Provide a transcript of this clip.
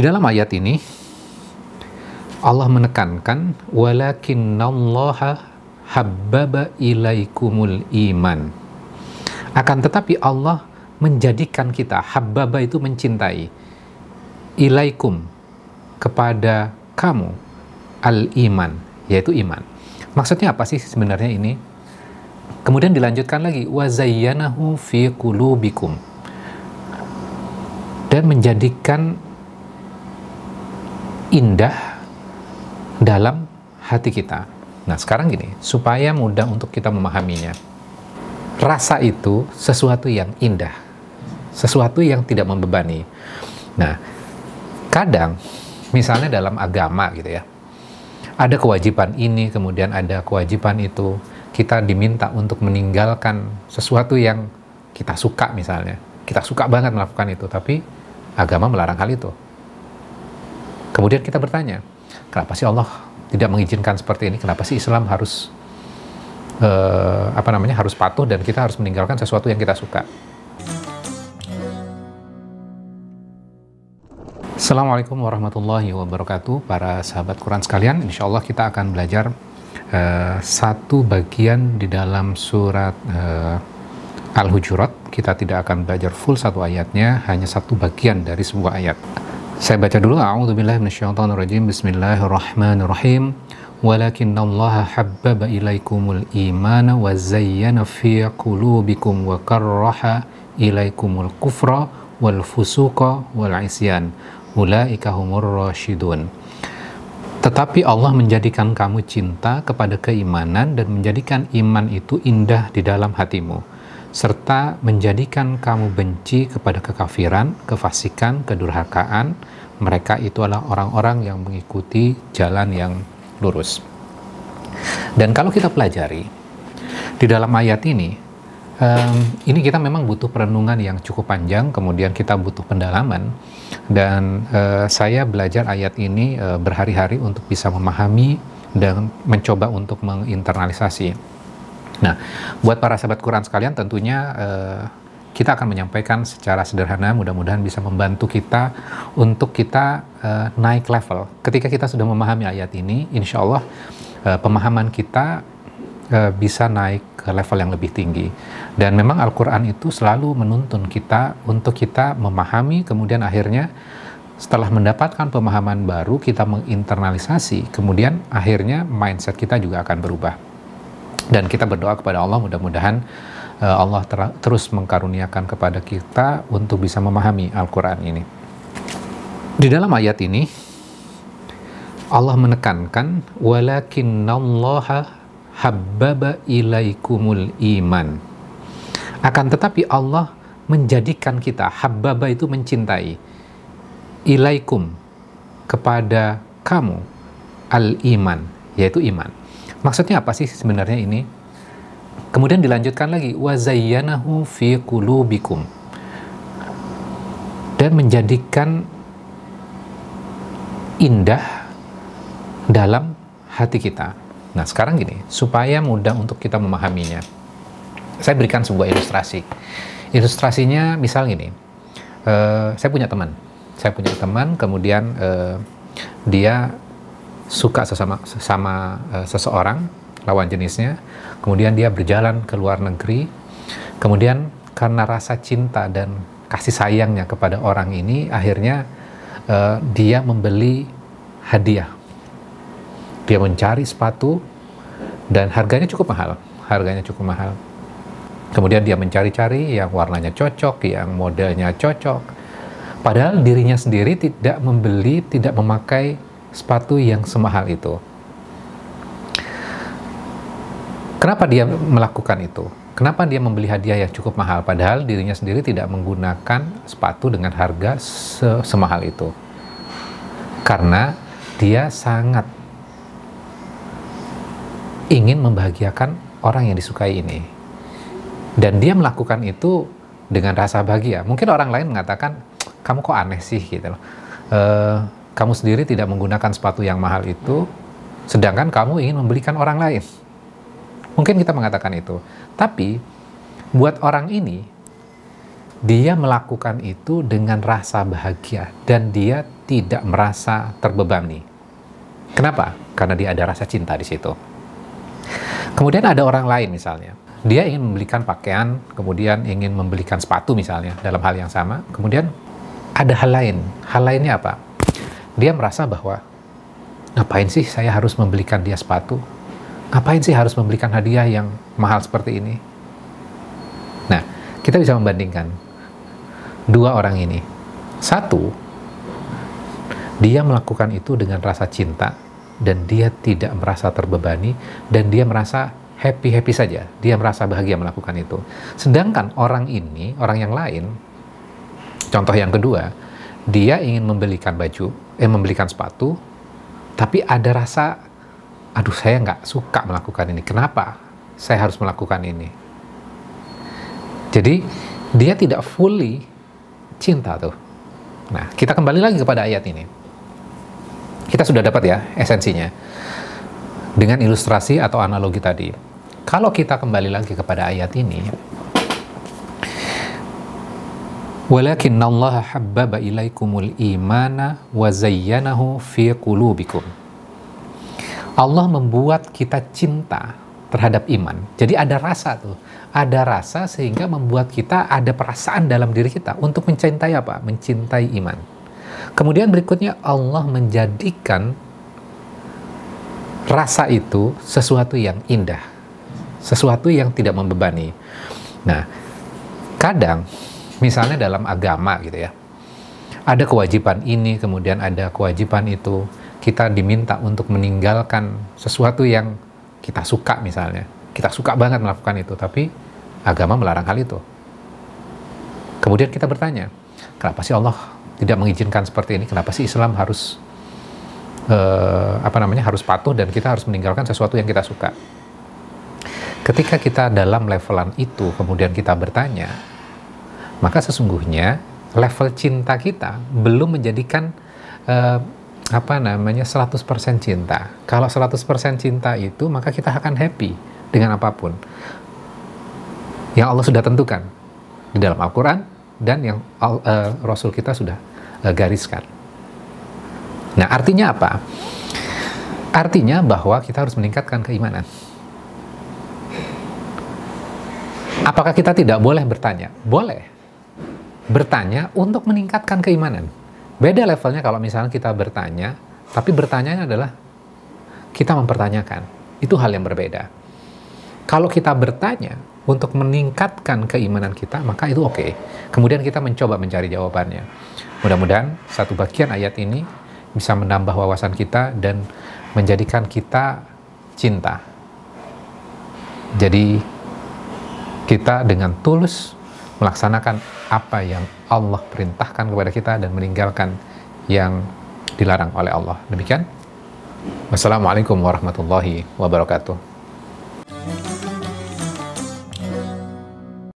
Di dalam ayat ini Allah menekankan walakinnallaha habbaba ilaikumul iman. Akan tetapi Allah menjadikan kita, habbaba itu mencintai, ilaikum kepada kamu, al-iman, yaitu iman. Maksudnya apa sih sebenarnya ini? Kemudian dilanjutkan lagi, wazayyanahu fi qulubikum, dan menjadikan indah dalam hati kita. Nah, sekarang gini, supaya mudah untuk kita memahaminya. Rasa itu sesuatu yang indah, sesuatu yang tidak membebani. Nah, kadang misalnya dalam agama gitu ya, ada kewajiban ini, kemudian ada kewajiban itu, kita diminta untuk meninggalkan sesuatu yang kita suka misalnya. Kita suka banget melakukan itu, tapi agama melarang hal itu. Kemudian kita bertanya, kenapa sih Allah tidak mengizinkan seperti ini? Kenapa sih Islam harus harus patuh dan kita harus meninggalkan sesuatu yang kita suka? Assalamualaikum warahmatullahi wabarakatuh, para sahabat Quran sekalian. Insya Allah kita akan belajar satu bagian di dalam surat Al-Hujurat. Kita tidak akan belajar full satu ayatnya, hanya satu bagian dari sebuah ayat. Saya baca dulu. A'udzubillahi minasyaitonirrajim. Bismillahirrahmanirrahim. Walakinnallaha habbaba ilaikumul imana wa zayyana fi qulubikum wa karraha ilaikumul kufra wal fusuqa wal isyan. Ulaika humur rasyidun. Tetapi Allah menjadikan kamu cinta kepada keimanan dan menjadikan iman itu indah di dalam hatimu, serta menjadikan kamu benci kepada kekafiran, kefasikan, kedurhakaan. Mereka itu adalah orang-orang yang mengikuti jalan yang lurus. Dan kalau kita pelajari di dalam ayat ini kita memang butuh perenungan yang cukup panjang, kemudian kita butuh pendalaman. Dan saya belajar ayat ini berhari-hari untuk bisa memahami dan mencoba untuk menginternalisasi. Nah, buat para sahabat Quran sekalian, tentunya kita akan menyampaikan secara sederhana, mudah-mudahan bisa membantu kita untuk kita naik level. Ketika kita sudah memahami ayat ini, insya Allah pemahaman kita bisa naik ke level yang lebih tinggi. Dan memang Al-Quran itu selalu menuntun kita untuk kita memahami, kemudian akhirnya setelah mendapatkan pemahaman baru, kita menginternalisasi, kemudian akhirnya mindset kita juga akan berubah. Dan kita berdoa kepada Allah, mudah-mudahan Allah terus mengkaruniakan kepada kita untuk bisa memahami Al-Quran ini. Di dalam ayat ini, Allah menekankan, walakinnallaha habbaba ilaikumul iman. Akan tetapi Allah menjadikan kita, habbaba itu mencintai, ilaikum kepada kamu, al-iman, yaitu iman. Maksudnya apa sih sebenarnya ini? Kemudian dilanjutkan lagi, wazayyanahu fi qulubikum, dan menjadikan indah dalam hati kita. Nah, sekarang gini, supaya mudah untuk kita memahaminya, saya berikan sebuah ilustrasi. Ilustrasinya misal gini, saya punya teman, kemudian dia suka sama seseorang, lawan jenisnya, kemudian dia berjalan ke luar negeri, kemudian karena rasa cinta dan kasih sayangnya kepada orang ini, akhirnya dia membeli hadiah. Dia mencari sepatu dan harganya cukup mahal. Kemudian dia mencari-cari yang warnanya cocok, yang modelnya cocok. Padahal dirinya sendiri tidak memakai sepatu yang semahal itu. Kenapa dia melakukan itu? Kenapa dia membeli hadiah yang cukup mahal, padahal dirinya sendiri tidak menggunakan sepatu dengan harga semahal itu? Karena dia sangat ingin membahagiakan orang yang disukai ini. Dan dia melakukan itu dengan rasa bahagia. Mungkin orang lain mengatakan, kamu kok aneh sih, gitu loh. Kamu sendiri tidak menggunakan sepatu yang mahal itu, sedangkan kamu ingin membelikan orang lain. Mungkin kita mengatakan itu. Tapi buat orang ini, dia melakukan itu dengan rasa bahagia dan dia tidak merasa terbebani. Kenapa? Karena dia ada rasa cinta di situ. Kemudian ada orang lain misalnya, dia ingin membelikan pakaian, kemudian ingin membelikan sepatu misalnya, dalam hal yang sama, kemudian ada hal lain. Hal lainnya apa? Dia merasa bahwa, ngapain sih saya harus membelikan dia sepatu? Ngapain sih harus membelikan hadiah yang mahal seperti ini? Nah, kita bisa membandingkan dua orang ini. Satu, dia melakukan itu dengan rasa cinta, dan dia tidak merasa terbebani, dan dia merasa happy-happy saja. Dia merasa bahagia melakukan itu. Sedangkan orang ini, orang yang lain, contoh yang kedua, dia ingin membelikan membelikan sepatu, tapi ada rasa, aduh saya nggak suka melakukan ini. Kenapa saya harus melakukan ini? Jadi, dia tidak fully cinta tuh. Nah, kita kembali lagi kepada ayat ini. Kita sudah dapat ya esensinya dengan ilustrasi atau analogi tadi. Kalau kita kembali lagi kepada ayat ini, walakinnallaha habbaba ilaikumul imana wa zayyanahu fi qulubikum. Allah membuat kita cinta terhadap iman. Jadi ada rasa tuh. Ada rasa sehingga membuat kita ada perasaan dalam diri kita untuk mencintai apa? Mencintai iman. Kemudian berikutnya Allah menjadikan rasa itu sesuatu yang indah, sesuatu yang tidak membebani. Nah, kadang misalnya dalam agama gitu ya, ada kewajiban ini, kemudian ada kewajiban itu, kita diminta untuk meninggalkan sesuatu yang kita suka misalnya. Kita suka banget melakukan itu, tapi agama melarang hal itu. Kemudian kita bertanya, kenapa sih Allah tidak mengizinkan seperti ini? Kenapa sih Islam harus harus patuh dan kita harus meninggalkan sesuatu yang kita suka? Ketika kita dalam levelan itu, kemudian kita bertanya, maka sesungguhnya level cinta kita belum menjadikan 100% cinta. Kalau 100% cinta itu, maka kita akan happy dengan apapun yang Allah sudah tentukan di dalam Al-Quran dan yang Rasul kita sudah gariskan. Nah, artinya apa? Artinya bahwa kita harus meningkatkan keimanan. Apakah kita tidak boleh bertanya? Boleh. Bertanya untuk meningkatkan keimanan. Beda levelnya kalau misalnya kita bertanya, tapi bertanyanya adalah kita mempertanyakan. Itu hal yang berbeda. Kalau kita bertanya untuk meningkatkan keimanan kita, maka itu oke. Kemudian kita mencoba mencari jawabannya. Mudah-mudahan satu bagian ayat ini bisa menambah wawasan kita dan menjadikan kita cinta. Jadi kita dengan tulus melaksanakan apa yang Allah perintahkan kepada kita dan meninggalkan yang dilarang oleh Allah. Demikian. Wassalamualaikum warahmatullahi wabarakatuh.